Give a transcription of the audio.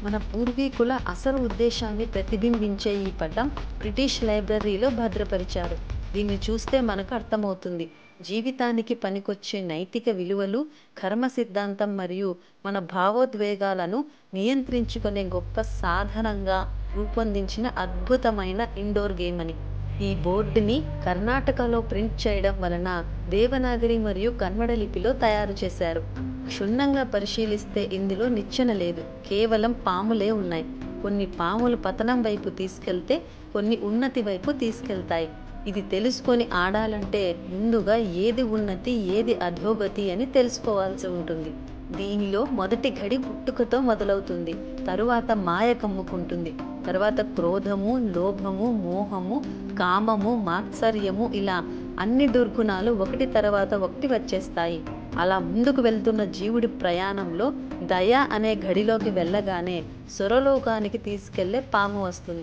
మన పూర్వీకుల అసలు ఉద్దేశాన్ని ప్రతిబింబించే ఈ పటం బ్రిటిష్ లైబ్రరీలో భద్రపరిచారు. దీన్ని చూస్తే మనకు అర్థమవుతుంది, జీవితానికి పనికొచ్చే నైతిక విలువలు, కర్మ సిద్ధాంతం మరియు మన భావోద్వేగాలను నియంత్రించుకునే గొప్ప సాధనంగా రూపొందించిన అద్భుతమైన ఇండోర్ గేమ్ అని. ఈ బోర్డుని కర్ణాటకలో ప్రింట్ చేయడం వలన దేవనాగరి మరియు కన్నడ లిపిలో తయారు చేశారు. క్షుణ్ణంగా పరిశీలిస్తే ఇందులో నిచ్చెన లేదు, కేవలం పాములే ఉన్నాయి. కొన్ని పాములు పతనం వైపు తీసుకెళ్తే, కొన్ని ఉన్నతి వైపు తీసుకెళ్తాయి. ఇది తెలుసుకొని ఆడాలంటే ముందుగా ఏది ఉన్నతి, ఏది అధోగతి అని తెలుసుకోవాల్సి ఉంటుంది. దీనిలో మొదటి ఘడి పుట్టుకతో మొదలవుతుంది, తరువాత మాయ కమ్ముకుంటుంది, తర్వాత క్రోధము, లోభము, మోహము, కామము, మాత్సర్యము, ఇలా అన్ని దుర్గుణాలు ఒకటి తర్వాత ఒకటి వచ్చేస్తాయి. అలా ముందుకు వెళ్తున్న జీవుడి ప్రయాణంలో దయ అనే ఘడిలోకి వెళ్ళగానే స్వర్గలోకానికి తీసుకెళ్లే పాము వస్తుంది.